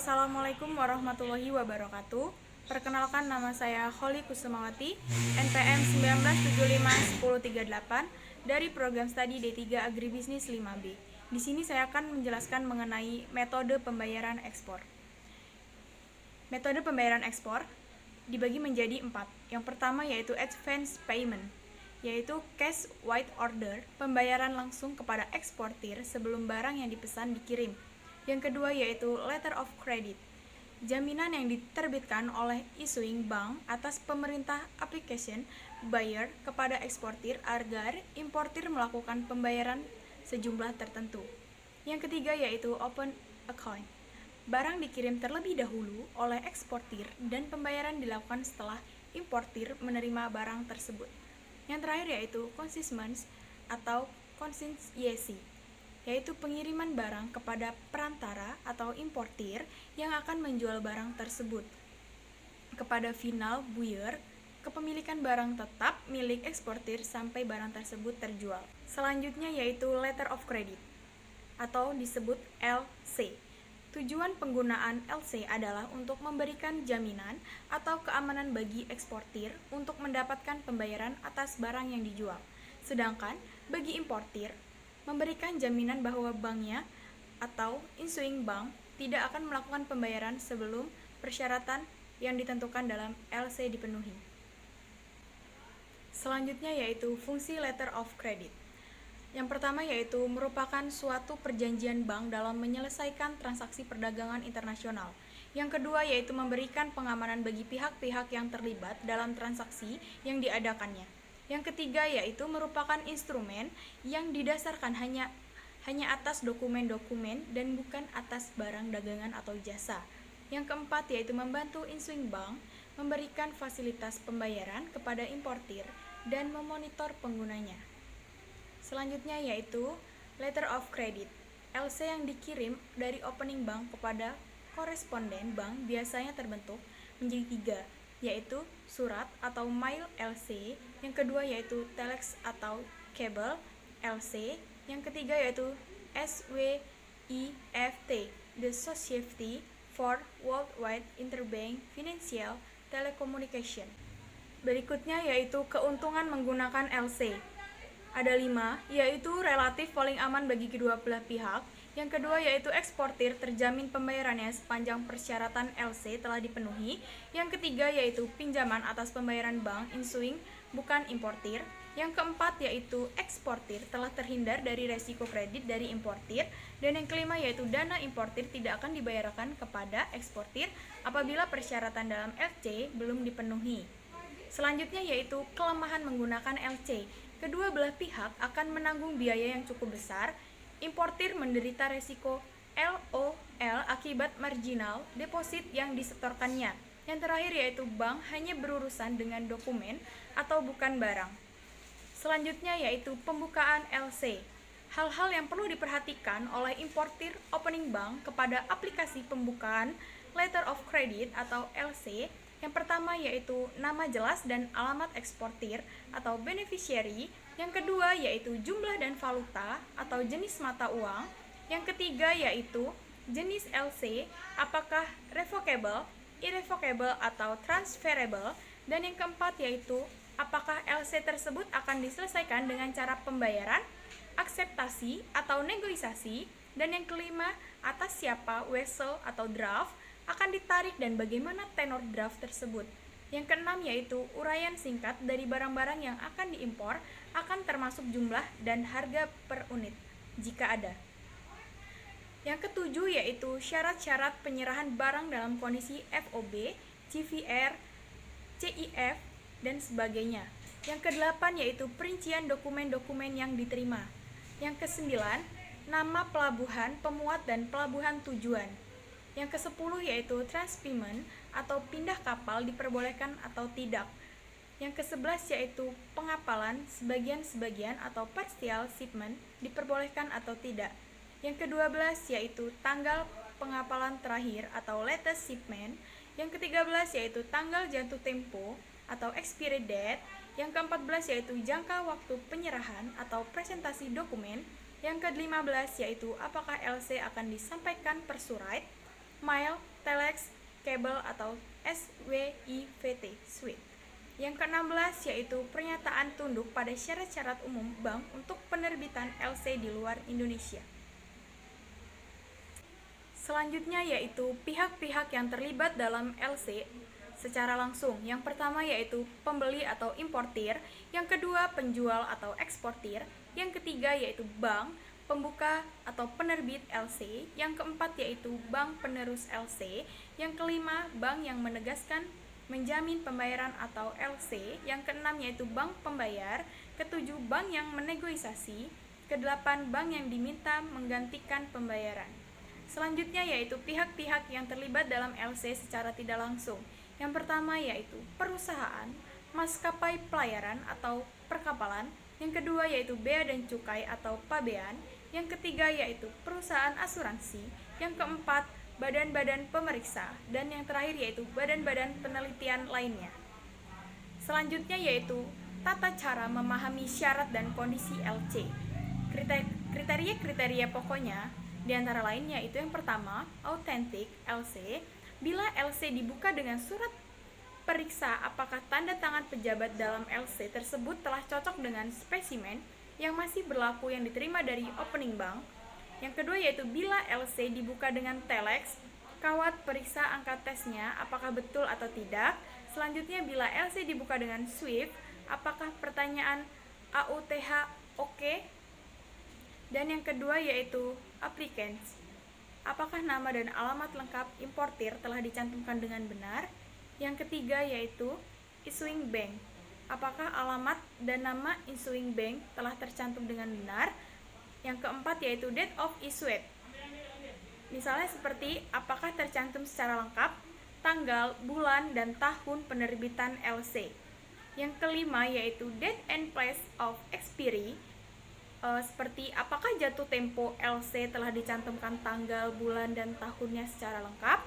Assalamualaikum warahmatullahi wabarakatuh. Perkenalkan, nama saya Holly Kusumawati, NPM 19751038 dari program studi D3 Agribisnis 5B. Di sini saya akan menjelaskan mengenai metode pembayaran ekspor. Metode pembayaran ekspor dibagi menjadi 4. Yang pertama yaitu advance payment, yaitu cash wide order, pembayaran langsung kepada eksportir sebelum barang yang dipesan dikirim. Yang kedua yaitu letter of credit, jaminan yang diterbitkan oleh issuing bank atas pemerintah application buyer kepada eksportir agar importir melakukan pembayaran sejumlah tertentu. Yang ketiga yaitu open account, barang dikirim terlebih dahulu oleh eksportir dan pembayaran dilakukan setelah importir menerima barang tersebut. Yang terakhir yaitu consignment atau consignation, yaitu pengiriman barang kepada perantara atau importir yang akan menjual barang tersebut kepada final buyer. Kepemilikan barang tetap milik eksportir sampai barang tersebut terjual. Selanjutnya yaitu letter of credit atau disebut LC. Tujuan penggunaan LC adalah untuk memberikan jaminan atau keamanan bagi eksportir untuk mendapatkan pembayaran atas barang yang dijual. Sedangkan bagi importir, memberikan jaminan bahwa banknya atau issuing bank tidak akan melakukan pembayaran sebelum persyaratan yang ditentukan dalam LC dipenuhi. Selanjutnya yaitu fungsi letter of credit. Yang pertama yaitu merupakan suatu perjanjian bank dalam menyelesaikan transaksi perdagangan internasional. Yang kedua yaitu memberikan pengamanan bagi pihak-pihak yang terlibat dalam transaksi yang diadakannya. Yang ketiga yaitu merupakan instrumen yang didasarkan hanya atas dokumen-dokumen dan bukan atas barang dagangan atau jasa. Yang keempat yaitu membantu issuing bank memberikan fasilitas pembayaran kepada importir dan memonitor penggunanya. Selanjutnya yaitu letter of credit. LC yang dikirim dari opening bank kepada koresponden bank biasanya terbentuk menjadi 3, yaitu surat atau mail LC, yang kedua yaitu telex atau cable LC, yang ketiga yaitu SWIFT, the Society for Worldwide Interbank Financial Telecommunication. Berikutnya yaitu keuntungan menggunakan LC. Ada 5, yaitu relatif paling aman bagi kedua belah pihak. Yang kedua yaitu eksportir terjamin pembayarannya sepanjang persyaratan LC telah dipenuhi. Yang ketiga yaitu pinjaman atas pembayaran bank issuing bukan importir. Yang keempat yaitu eksportir telah terhindar dari resiko kredit dari importir. Dan yang kelima yaitu dana importir tidak akan dibayarkan kepada eksportir apabila persyaratan dalam LC belum dipenuhi. Selanjutnya yaitu kelemahan menggunakan LC. Kedua belah pihak akan menanggung biaya yang cukup besar. Importir menderita resiko LOL akibat marginal deposit yang disetorkannya. Yang terakhir yaitu bank hanya berurusan dengan dokumen atau bukan barang. Selanjutnya yaitu pembukaan LC. Hal-hal yang perlu diperhatikan oleh importir opening bank kepada aplikasi pembukaan letter of credit atau LC. Yang pertama yaitu nama jelas dan alamat eksportir atau beneficiary. Yang kedua yaitu jumlah dan valuta atau jenis mata uang. Yang ketiga yaitu jenis LC, apakah revocable, irrevocable atau transferable. Dan yang keempat yaitu apakah LC tersebut akan diselesaikan dengan cara pembayaran, akseptasi atau negosiasi. Dan yang kelima, atas siapa wesel atau draft akan ditarik dan bagaimana tenor draft tersebut. Yang keenam yaitu uraian singkat dari barang-barang yang akan diimpor akan termasuk jumlah dan harga per unit jika ada. Yang ketujuh yaitu syarat-syarat penyerahan barang dalam kondisi FOB, CVR, CIF, dan sebagainya. Yang kedelapan yaitu perincian dokumen-dokumen yang diterima. Yang kesembilan, nama pelabuhan pemuat dan pelabuhan tujuan. Yang ke-10 yaitu transpayment atau pindah kapal diperbolehkan atau tidak. Yang ke-11 yaitu pengapalan sebagian-sebagian atau partial shipment diperbolehkan atau tidak. Yang ke-12 yaitu tanggal pengapalan terakhir atau latest shipment. Yang ke-13 yaitu tanggal jatuh tempo atau expiry date. Yang ke-14 yaitu jangka waktu penyerahan atau presentasi dokumen. Yang ke-15 yaitu apakah LC akan disampaikan per surat. mail, telex, kabel atau SWIFT, SWIFT. Yang ke-16 yaitu pernyataan tunduk pada syarat-syarat umum bank untuk penerbitan LC di luar Indonesia. Selanjutnya yaitu pihak-pihak yang terlibat dalam LC secara langsung. Yang pertama yaitu pembeli atau importir, yang kedua penjual atau eksportir, yang ketiga yaitu bank, pembuka atau penerbit LC, yang keempat yaitu bank penerus LC, yang kelima bank yang menegaskan menjamin pembayaran atau LC, yang keenam yaitu bank pembayar, ketujuh bank yang menegosiasi, kedelapan bank yang diminta menggantikan pembayaran. Selanjutnya yaitu pihak-pihak yang terlibat dalam LC secara tidak langsung. Yang pertama yaitu perusahaan, maskapai pelayaran atau perkapalan, yang kedua yaitu bea dan cukai atau pabean, yang ketiga yaitu perusahaan asuransi, yang keempat badan-badan pemeriksa, dan yang terakhir yaitu badan-badan penelitian lainnya. Selanjutnya yaitu tata cara memahami syarat dan kondisi LC. Kriteria-kriteria pokoknya diantara lain yaitu yang pertama, authentic LC. Bila LC dibuka dengan surat periksa apakah tanda tangan pejabat dalam LC tersebut telah cocok dengan spesimen yang masih berlaku yang diterima dari opening bank. Yang kedua yaitu bila LC dibuka dengan telex, kawat periksa angka tesnya apakah betul atau tidak. Selanjutnya bila LC dibuka dengan SWIFT, apakah pertanyaan AUTH oke? Dan yang kedua yaitu applicants, apakah nama dan alamat lengkap importir telah dicantumkan dengan benar? Yang ketiga yaitu issuing bank, apakah alamat dan nama issuing bank telah tercantum dengan benar? Yang keempat yaitu date of issued, misalnya seperti apakah tercantum secara lengkap tanggal, bulan, dan tahun penerbitan LC. Yang kelima yaitu date and place of expiry, seperti apakah jatuh tempo LC telah dicantumkan tanggal, bulan, dan tahunnya secara lengkap.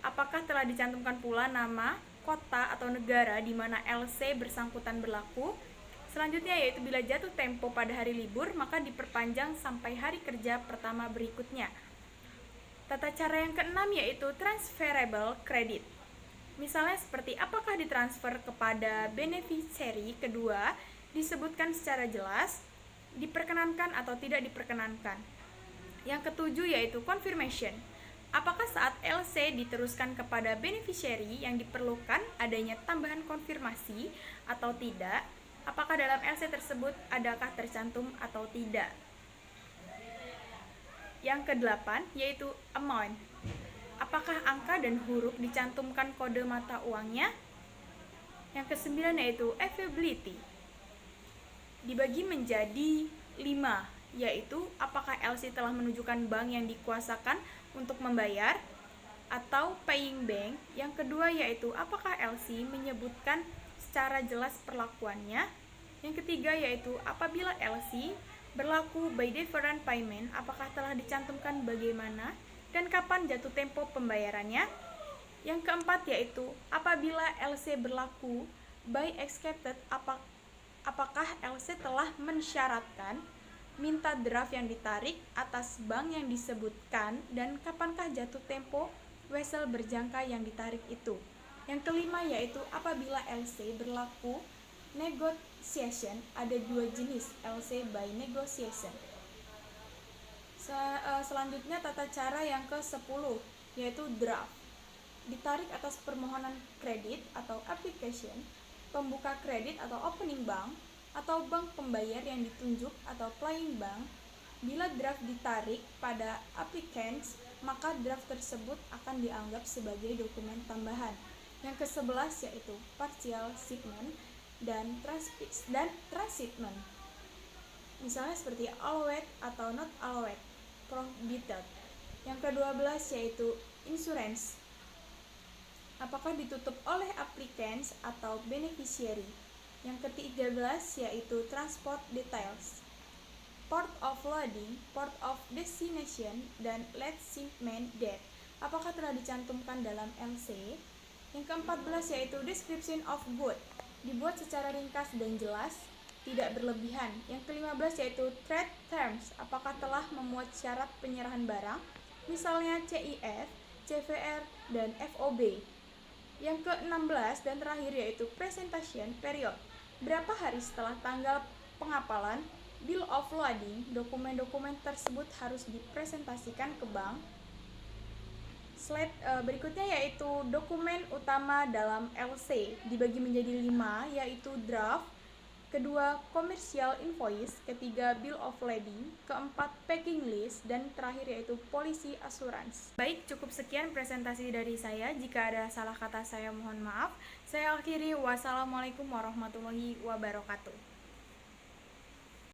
Apakah telah dicantumkan pula nama, kota, atau negara di mana LC bersangkutan berlaku. Selanjutnya yaitu bila jatuh tempo pada hari libur, maka diperpanjang sampai hari kerja pertama berikutnya. Tata cara yang keenam yaitu transferable credit. Misalnya seperti apakah ditransfer kepada beneficiary kedua, disebutkan secara jelas, diperkenankan atau tidak diperkenankan. Yang ketujuh yaitu confirmation. Apakah saat LC diteruskan kepada beneficiary yang diperlukan adanya tambahan konfirmasi atau tidak? Apakah dalam LC tersebut adakah tercantum atau tidak? Yang kedelapan yaitu amount. Apakah angka dan huruf dicantumkan kode mata uangnya? Yang kesembilan yaitu availability. Dibagi menjadi 5, yaitu apakah LC telah menunjukkan bank yang dikuasakan untuk membayar atau paying bank. Yang kedua yaitu apakah LC menyebutkan secara jelas perlakuannya. Yang ketiga yaitu apabila LC berlaku by different payment, apakah telah dicantumkan bagaimana dan kapan jatuh tempo pembayarannya. Yang keempat yaitu apabila LC berlaku by accepted, apakah LC telah mensyaratkan minta draft yang ditarik atas bank yang disebutkan dan kapankah jatuh tempo wesel berjangka yang ditarik itu. Yang kelima yaitu apabila LC berlaku negotiation, ada 2 jenis LC by negotiation. Selanjutnya tata cara yang ke-10 yaitu draft. Ditarik atas permohonan kredit atau application, pembuka kredit atau opening bank, atau bank pembayar yang ditunjuk atau playing bank. Bila draft ditarik pada applicants, maka draft tersebut akan dianggap sebagai dokumen tambahan. Yang ke-11 yaitu partial shipment dan transhipment. Misalnya seperti allowed atau not allowed, prohibited. Yang ke-12 yaitu insurance. Apakah ditutup oleh applicants atau beneficiary. Yang ke-13 yaitu transport details. Port of loading, port of destination, dan late shipment date. Apakah telah dicantumkan dalam LC? Yang ke-14 yaitu description of good. Dibuat secara ringkas dan jelas, tidak berlebihan. Yang ke-15 yaitu trade terms. Apakah telah memuat syarat penyerahan barang, misalnya CIF, CVR, dan FOB. Yang ke-16 dan terakhir yaitu presentation period. Berapa hari setelah tanggal pengapalan bill of lading, dokumen-dokumen tersebut harus dipresentasikan ke bank. Slide berikutnya yaitu dokumen utama dalam LC, dibagi menjadi 5, yaitu draft, kedua commercial invoice, ketiga bill of lading, keempat packing list, dan terakhir yaitu policy assurance. Baik, cukup sekian presentasi dari saya. Jika ada salah kata saya mohon maaf. Saya akhiri, wassalamualaikum warahmatullahi wabarakatuh.